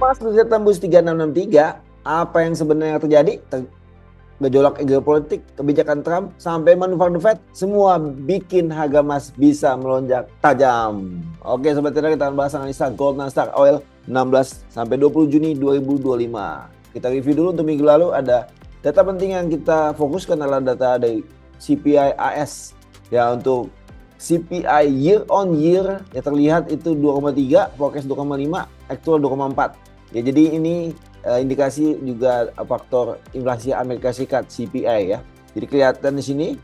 Emas bisa tembus 3663. Apa yang sebenarnya terjadi? Gejolak geopolitik, kebijakan Trump, sampai manuver The Fed, semua bikin harga emas bisa melonjak tajam. Oke sobat trader, kita akan bahas analisa gold Nasdaq oil 16 sampai 20 Juni 2025. Kita review dulu untuk minggu lalu. Ada data penting yang kita fokuskan adalah data dari CPI AS. Ya, untuk CPI year on year ya terlihat itu 2,3, forecast 2,5, actual 2,4. Ya, jadi ini indikasi juga faktor inflasi Amerika Serikat CPI ya. Jadi kelihatan di sini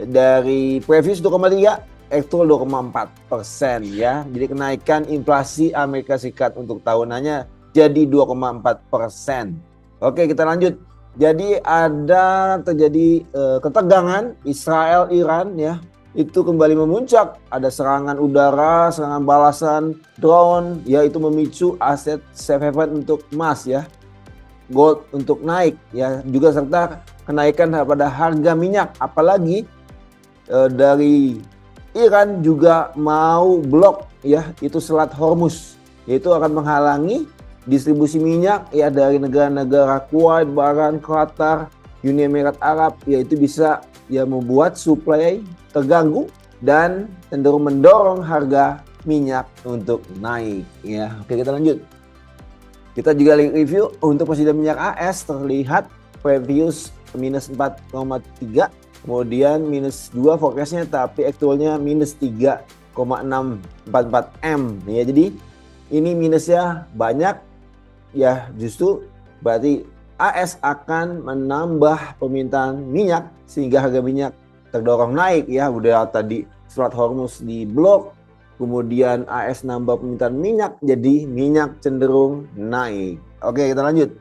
dari previous 2,3, actual 2,4% ya. Jadi kenaikan inflasi Amerika Serikat untuk tahunannya jadi 2,4%. Oke, kita lanjut. Jadi ada terjadi ketegangan Israel Iran ya. Itu kembali memuncak, ada serangan udara, serangan balasan drone, ya itu memicu aset safe haven untuk emas ya, gold untuk naik ya, juga serta kenaikan pada harga minyak, apalagi dari Iran juga mau blok ya itu Selat Hormuz, yaitu akan menghalangi distribusi minyak ya dari negara-negara Kuwait, Bahrain, Qatar, Uni Emirat Arab, yaitu bisa ya membuat supply terganggu dan cenderung mendorong harga minyak untuk naik ya. Oke, kita lanjut. Kita juga review untuk posisi minyak AS, terlihat previous minus 4,3, kemudian minus 2 forecastnya, tapi aktualnya minus 3,644 M ya. Jadi ini minusnya banyak ya, justru berarti AS akan menambah permintaan minyak sehingga harga minyak terdorong naik ya. Udah tadi Selat Hormuz di blok, kemudian AS nambah permintaan minyak, jadi minyak cenderung naik. Oke, kita lanjut.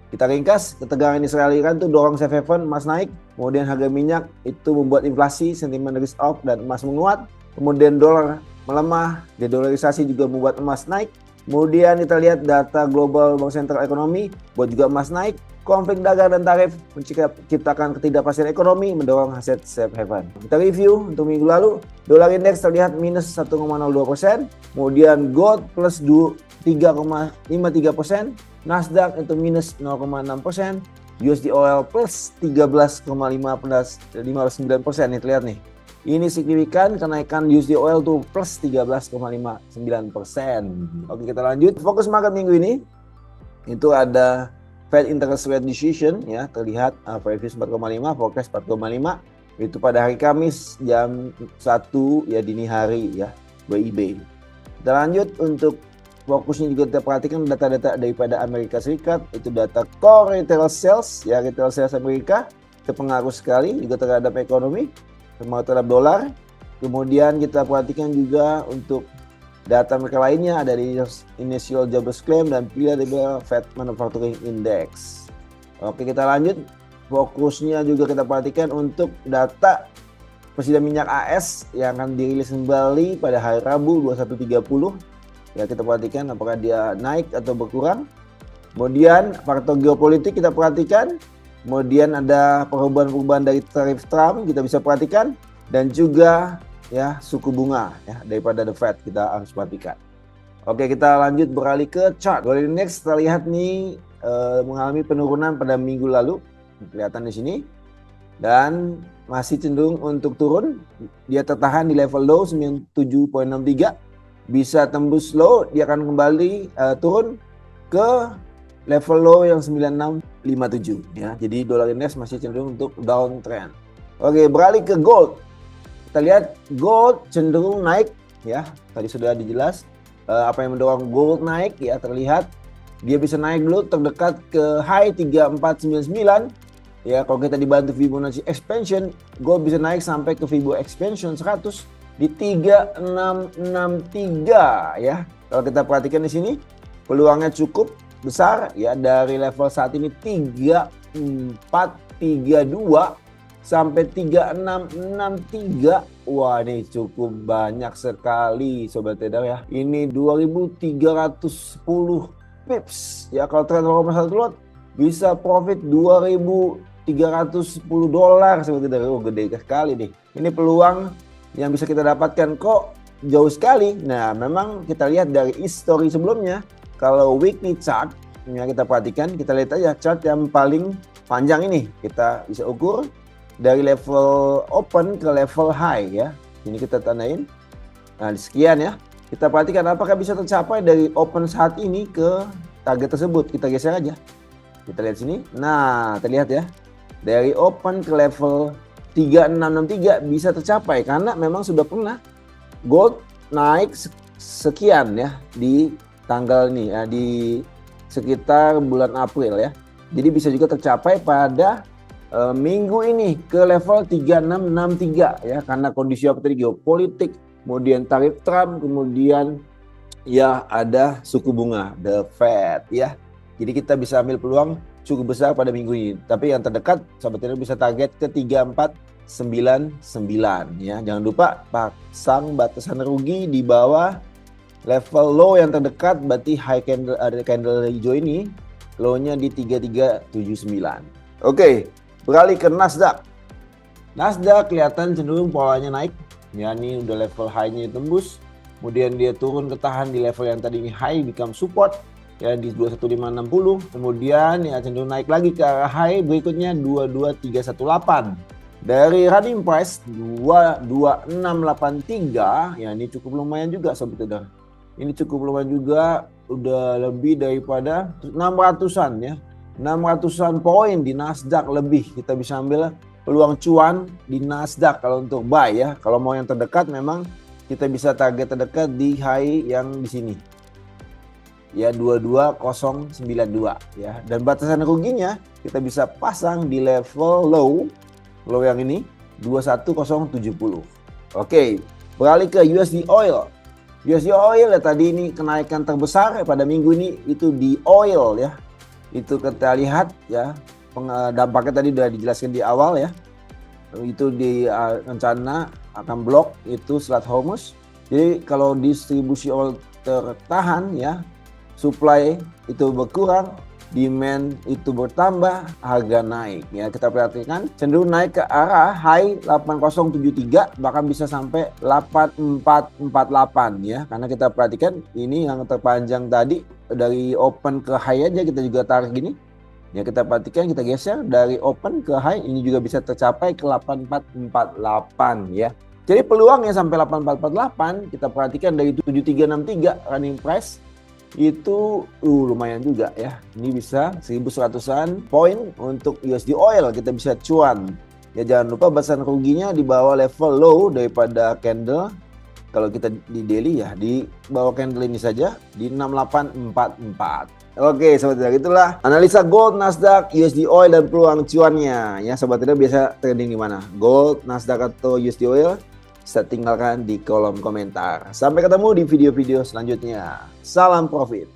Kita ringkas, ketegangan Israel Iran itu dorong safe haven, emas naik, kemudian harga minyak itu membuat inflasi, sentimen risk off dan emas menguat, kemudian dolar melemah, dedolarisasi juga membuat emas naik. Kemudian kita lihat data global Bank Sentral Ekonomi buat juga emas naik. Konflik dagang dan tarif menciptakan ketidakpastian ekonomi, mendorong aset safe haven. Kita review untuk minggu lalu, dolar indeks terlihat minus 1,02%, kemudian gold plus 3,53%, Nasdaq itu minus 0,6%, USD oil plus 13,59%. Nih terlihat nih. Ini signifikan kenaikan USD oil tuh plus 13,59%. Oke, kita lanjut. Fokus market minggu ini itu ada Fed interest rate decision ya, terlihat previous 4,5, forecast 4,5. Itu pada hari Kamis jam 1 ya dini hari ya, WIB. Kita lanjut untuk fokusnya juga kita perhatikan data-data daripada Amerika Serikat. Itu data core retail sales ya, retail sales Amerika terpengaruh sekali juga terhadap ekonomi, terhadap dolar. Kemudian kita perhatikan juga untuk data mereka lainnya, ada di initial jobless claim dan reliable Fed manufacturing index. Oke, kita lanjut. Fokusnya juga kita perhatikan untuk data persediaan minyak AS yang akan dirilis kembali pada hari Rabu 21.30. Ya, kita perhatikan apakah dia naik atau berkurang. Kemudian faktor geopolitik kita perhatikan. Kemudian ada perubahan-perubahan dari tarif Trump kita bisa perhatikan, dan juga ya suku bunga ya daripada The Fed kita harus perhatikan. Oke, kita lanjut beralih ke chart. Gold index terlihat nih mengalami penurunan pada minggu lalu, kelihatan di sini, dan masih cenderung untuk turun. Dia tertahan di level low 97.63, bisa tembus low, dia akan kembali turun ke level low yang 9657 ya. Jadi dolar index masih cenderung untuk downtrend. Oke, beralih ke gold. Kita lihat gold cenderung naik ya. Tadi sudah dijelas apa yang mendorong gold naik ya, terlihat dia bisa naik dulu terdekat ke high 3499 ya. Kalau kita dibantu Fibonacci expansion, gold bisa naik sampai ke Fibonacci expansion 100 di 3663 ya. Kalau kita perhatikan di sini peluangnya cukup besar ya, dari level saat ini 3432 sampai 3663. Wah, ini cukup banyak sekali sobat trader ya. Ini 2310 pips ya. Kalau trend normal 1 lot bisa profit 2310 dolar sobat trader. Oh, gede sekali nih. Ini peluang yang bisa kita dapatkan kok jauh sekali. Nah, memang kita lihat dari history sebelumnya Kalau weekly chart, ya kita perhatikan, kita lihat aja chart yang paling panjang ini. Kita bisa ukur dari level open ke level high ya. Ini kita tandain. Nah, sekian ya. Kita perhatikan apakah bisa tercapai dari open saat ini ke target tersebut. Kita geser aja. Kita lihat sini. Nah, terlihat ya. Dari open ke level 3663 bisa tercapai karena memang sudah pernah gold naik sekian ya di tanggal ini ya, di sekitar bulan April ya. Jadi bisa juga tercapai pada minggu ini ke level 3663 ya, karena kondisi apa tadi, geopolitik, kemudian tarif Trump, kemudian ya ada suku bunga the Fed ya. Jadi kita bisa ambil peluang cukup besar pada minggu ini. Tapi yang terdekat sahabat trader bisa target ke 3499 ya. Jangan lupa pasang batasan rugi di bawah level low yang terdekat, berarti high candle, ada candle hijau ini, low-nya di 3379. Oke, beralih ke Nasdaq. Nasdaq kelihatan cenderung polanya naik. Ya, ini udah level high-nya tembus. Kemudian dia turun ke tahan di level yang tadi ini high, become support ya di 21560. Kemudian ya cenderung naik lagi ke arah high berikutnya 22318. Dari running price 22683, ya ini cukup lumayan juga sobat trader. Ini cukup lumayan juga, udah lebih daripada 600-an ya. 600-an poin di Nasdaq lebih. Kita bisa ambil peluang cuan di Nasdaq kalau untuk buy ya. Kalau mau yang terdekat memang kita bisa target terdekat di high yang di sini. Ya 22092 ya. Dan batasan ruginya kita bisa pasang di level low yang ini 21070. Oke, beralih ke USD Oil. USD Oil ya, tadi ini kenaikan terbesar pada minggu ini itu di oil ya. Itu kita lihat ya, dampaknya tadi sudah dijelaskan di awal ya. Itu di rencana akan blok itu Selat Hormuz. Jadi kalau distribusi oil tertahan ya, supply itu berkurang, demand itu bertambah, harga naik ya. Kita perhatikan cenderung naik ke arah high 8073, bahkan bisa sampai 8448 ya. Karena kita perhatikan ini yang terpanjang tadi dari open ke high aja kita juga tarik gini. Ya kita perhatikan, kita geser dari open ke high, ini juga bisa tercapai ke 8448 ya. Jadi peluangnya sampai 8448, kita perhatikan dari 7363 running price itu lumayan juga ya. Ini bisa 1100-an poin untuk USD Oil, kita bisa cuan. Ya jangan lupa batasan ruginya di bawah level low daripada candle. Kalau kita di daily ya di bawah candle ini saja di 6844. Oke sobat trader, itulah analisa gold, Nasdaq, USD Oil dan peluang cuannya. Ya sobat trader biasa trading di mana? Gold, Nasdaq atau USD Oil? Bisa tinggalkan di kolom komentar. Sampai ketemu di video-video selanjutnya. Salam profit.